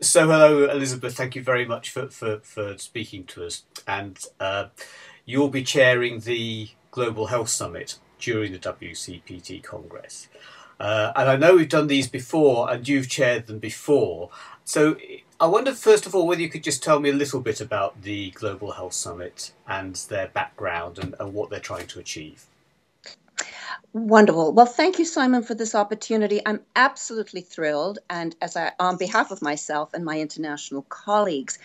So hello, Elizabeth. Thank you very much for speaking to us. And you'll be chairing the Global Health Summit during the WCPT Congress. And I know we've done these before and you've chaired them before. So I wonder, first of all, whether you could just tell me a little bit about the Global Health Summit and their background and what they're trying to achieve. Wonderful. Well, thank you, Simon, for this opportunity. I'm absolutely thrilled. And on behalf of myself and my international colleagues,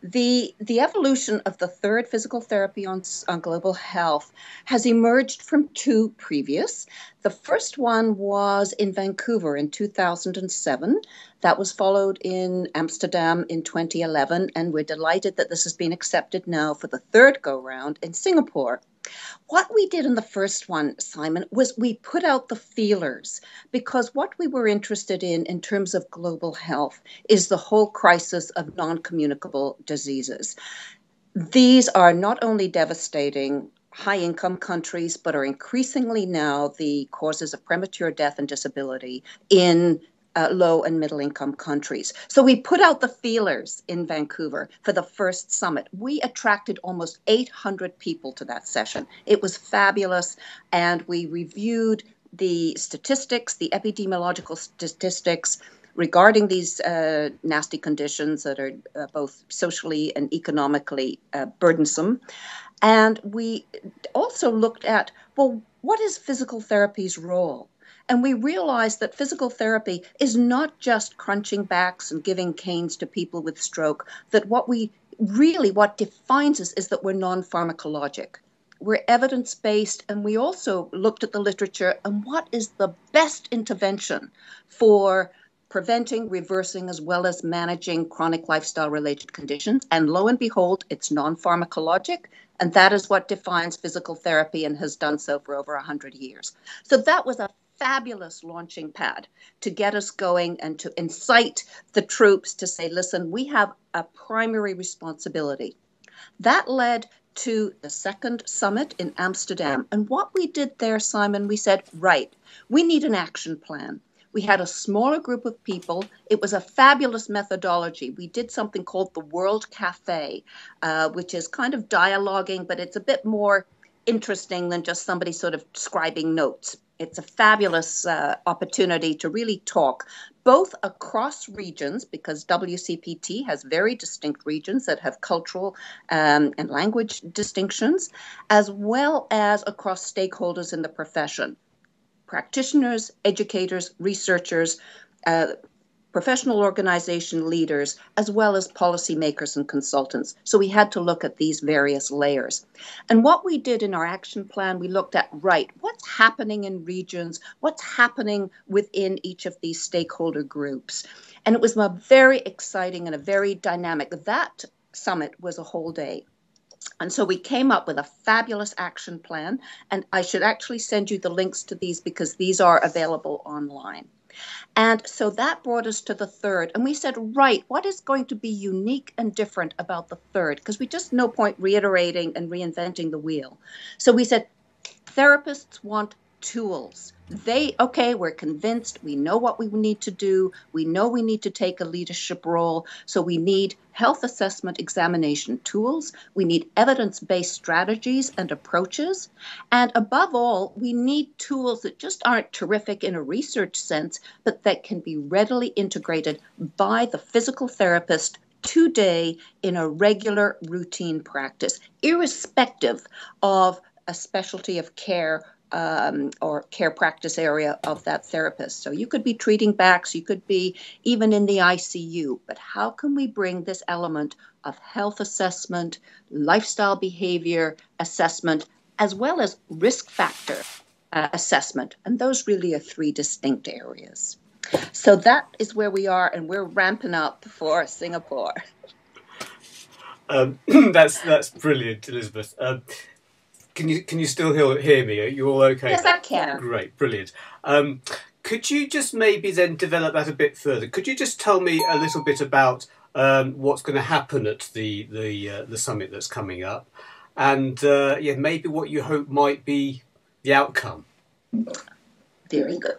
the evolution of the third physical therapy on global health has emerged from two previous. The first one was in Vancouver in 2007. That was followed in Amsterdam in 2011. And we're delighted that this has been accepted now for the third go-round in Singapore. What we did in the first one, Simon, was we put out the feelers, because what we were interested in terms of global health is the whole crisis of non-communicable diseases. These are not only devastating high-income countries, but are increasingly now the causes of premature death and disability in low and middle income countries. So we put out the feelers in Vancouver for the first summit. We attracted almost 800 people to that session. It was fabulous. And we reviewed the statistics, the epidemiological statistics regarding these nasty conditions that are both socially and economically burdensome. And we also looked at, well, what is physical therapy's role? And we realized that physical therapy is not just crunching backs and giving canes to people with stroke, that what defines us is that we're non-pharmacologic. We're evidence-based, and we also looked at the literature and what is the best intervention for preventing, reversing, as well as managing chronic lifestyle-related conditions. And lo and behold, it's non-pharmacologic, and that is what defines physical therapy and has done so for over 100 years. So that was a fabulous launching pad to get us going and to incite the troops to say, listen, we have a primary responsibility. That led to the second summit in Amsterdam. And what we did there, Simon, we said, right, we need an action plan. We had a smaller group of people. It was a fabulous methodology. We did something called the World Cafe, which is kind of dialoguing, but it's a bit more interesting than just somebody sort of scribing notes. It's a fabulous opportunity to really talk both across regions, because WCPT has very distinct regions that have cultural and language distinctions, as well as across stakeholders in the profession. Practitioners, educators, researchers, professional organization leaders, as well as policymakers and consultants. So we had to look at these various layers. And what we did in our action plan, we looked at, right, what's happening in regions, what's happening within each of these stakeholder groups. And it was a very exciting and a very dynamic. That summit was a whole day. And so we came up with a fabulous action plan. And I should actually send you the links to these because these are available online. And so that brought us to the third. And we said, right, what is going to be unique and different about the third? Because we just no point reiterating and reinventing the wheel. So we said, therapists want tools. We're convinced, we know what we need to do. We know we need to take a leadership role. So we need health assessment examination tools. We need evidence-based strategies and approaches. And above all, we need tools that just aren't terrific in a research sense, but that can be readily integrated by the physical therapist today in a regular routine practice, irrespective of a specialty of care or care practice area of that therapist. So you could be treating backs, you could be even in the ICU, but how can we bring this element of health assessment, lifestyle behavior assessment, as well as risk factor assessment? And those really are three distinct areas. So that is where we are, and we're ramping up for Singapore. That's brilliant, Elizabeth. Can you still hear me? Are you all okay? Yes, I can. Great, brilliant. Could you just maybe then develop that a bit further? Could you just tell me a little bit about what's going to happen at the summit that's coming up, and maybe what you hope might be the outcome? Very good.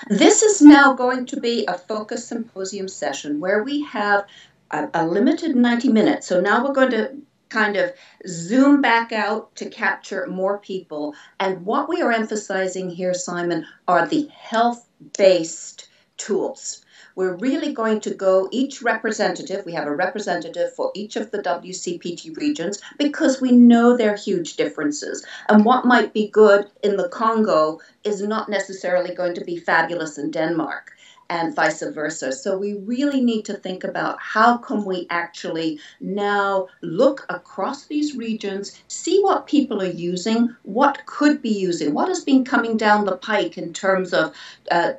This is now going to be a focus symposium session where we have a limited 90 minutes. So now we're going to kind of zoom back out to capture more people. And what we are emphasizing here, Simon, are the health-based tools. We're really going to go, each representative, we have a representative for each of the WCPT regions because we know there are huge differences. And what might be good in the Congo is not necessarily going to be fabulous in Denmark, and vice versa. So we really need to think about how can we actually now look across these regions, see what people are using, what could be using, what has been coming down the pike in terms of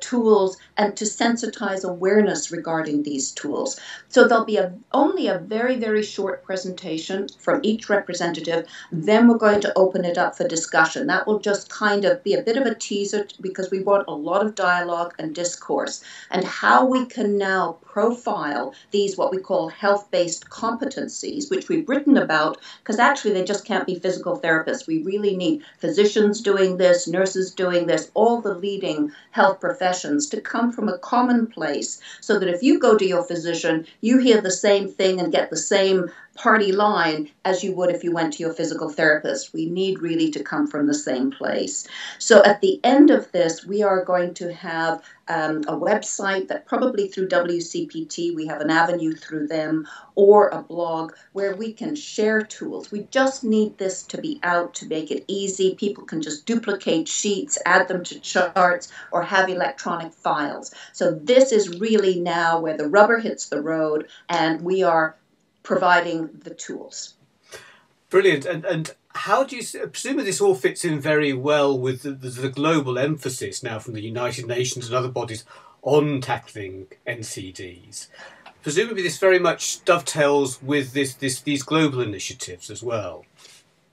tools, and to sensitize awareness regarding these tools. So there'll be only a very, very short presentation from each representative. Then we're going to open it up for discussion. That will just kind of be a bit of a teaser because we want a lot of dialogue and discourse, and how we can now profile these what we call health-based competencies, which we've written about, because actually they just can't be physical therapists. We really need physicians doing this, nurses doing this, all the leading health professions to come from a common place so that if you go to your physician, you hear the same thing and get the same party line as you would if you went to your physical therapist. We need really to come from the same place. So at the end of this, we are going to have a website that probably through WCPT, we have an avenue through them, or a blog where we can share tools. We just need this to be out to make it easy. People can just duplicate sheets, add them to charts, or have electronic files. So this is really now where the rubber hits the road, and we are providing the tools. Brilliant. And how do you, presumably this all fits in very well with the global emphasis now from the United Nations and other bodies on tackling NCDs. Presumably this very much dovetails with these global initiatives as well.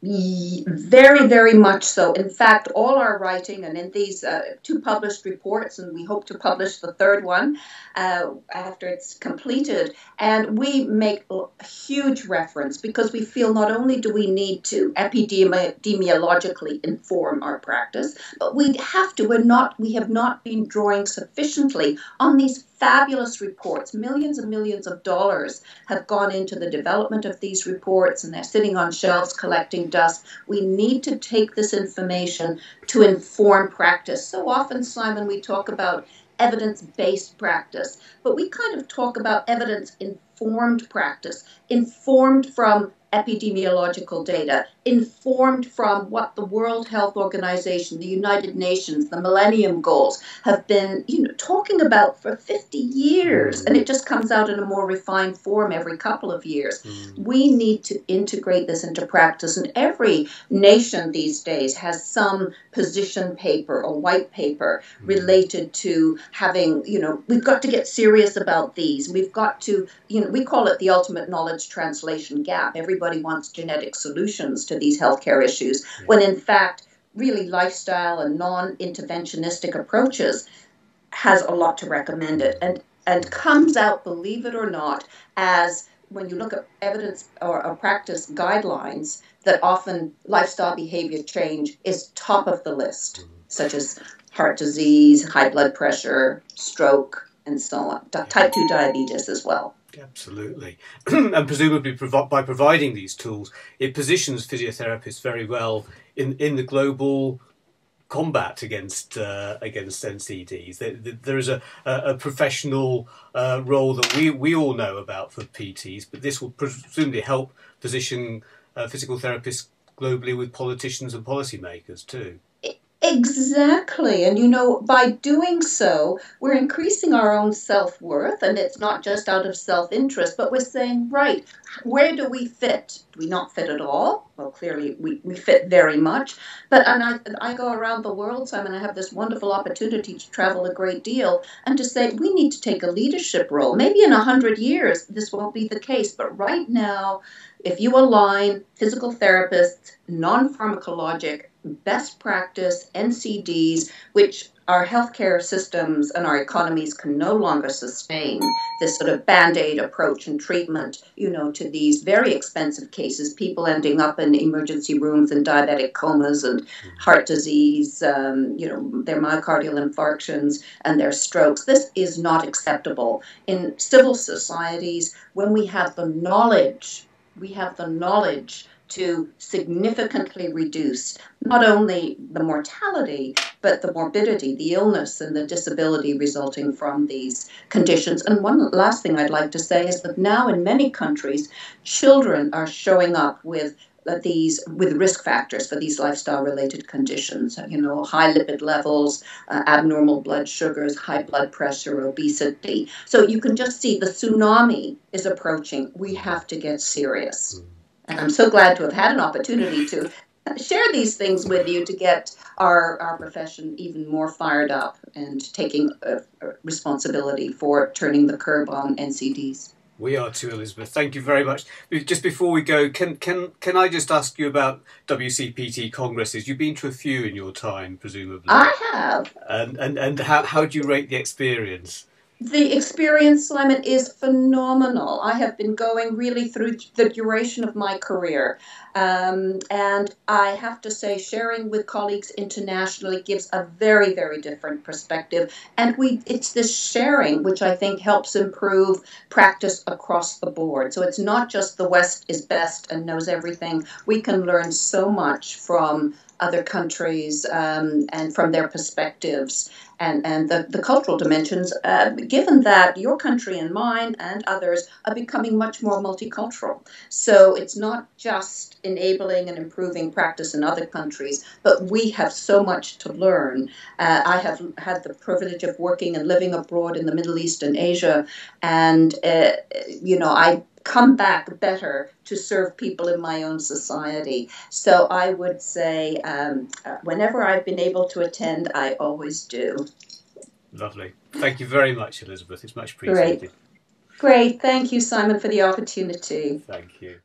Very, very much so. In fact, all our writing, and in these 2 published reports, and we hope to publish the 3rd one after it's completed, and we make a huge reference because we feel not only do we need to epidemiologically inform our practice, but we have not been drawing sufficiently on these fabulous reports. Millions and millions of dollars have gone into the development of these reports, and they're sitting on shelves collecting dust. We need to take this information to inform practice. So often, Simon, we talk about evidence-based practice, but we kind of talk about evidence-informed practice, informed from epidemiological data, informed from what the World Health Organization, the United Nations, the Millennium Goals have been, talking about for 50 years, and it just comes out in a more refined form every couple of years. We need to integrate this into practice, and every nation these days has some position paper or white paper related to having, we've got to get serious about these. We've got to, we call it the ultimate knowledge translation gap. Everybody wants genetic solutions to these healthcare issues, when in fact, really lifestyle and non-interventionistic approaches has a lot to recommend it, and comes out, believe it or not, as when you look at evidence or practice guidelines, that often lifestyle behavior change is top of the list, such as heart disease, high blood pressure, stroke, and so on. Type 2 diabetes as well. Absolutely. And presumably by providing these tools, it positions physiotherapists very well in the global combat against NCDs. There is a professional role that we all know about for PTs, but this will presumably help position physical therapists globally with politicians and policymakers too. Exactly. And, by doing so, we're increasing our own self-worth, and it's not just out of self-interest, but we're saying, right, where do we fit? Do we not fit at all? Well, clearly we fit very much. But I go around the world, Simon, I have this wonderful opportunity to travel a great deal and to say we need to take a leadership role. Maybe in 100 years this won't be the case, but right now, if you align physical therapists, non-pharmacologic, best practice NCDs, which our healthcare systems and our economies can no longer sustain, this sort of band-aid approach and treatment, to these very expensive cases, people ending up in emergency rooms and diabetic comas and heart disease, their myocardial infarctions and their strokes. This is not acceptable. In civil societies, when we have the knowledge to significantly reduce not only the mortality, but the morbidity, the illness, and the disability resulting from these conditions. And one last thing I'd like to say is that now in many countries, children are showing up with risk factors for these lifestyle-related conditions, high lipid levels, abnormal blood sugars, high blood pressure, obesity. So you can just see the tsunami is approaching. We have to get serious. And I'm so glad to have had an opportunity to share these things with you to get our profession even more fired up and taking responsibility for turning the curb on NCDs. We are too, Elizabeth. Thank you very much. Just before we go, can I just ask you about WCPT Congresses? You've been to a few in your time, presumably. I have. And how do you rate the experience? The experience, Simon, is phenomenal. I have been going really through the duration of my career. And I have to say, sharing with colleagues internationally gives a very, very different perspective. And it's this sharing which I think helps improve practice across the board. So it's not just the West is best and knows everything. We can learn so much from other countries and from their perspectives and the cultural dimensions, given that your country and mine and others are becoming much more multicultural. So it's not just enabling and improving practice in other countries, but we have so much to learn. I have had the privilege of working and living abroad in the Middle East and Asia, and I come back better to serve people in my own society. So I would say whenever I've been able to attend, I always do. Lovely. Thank you very much, Elizabeth. It's much appreciated. Great. Thank you, Simon, for the opportunity. Thank you.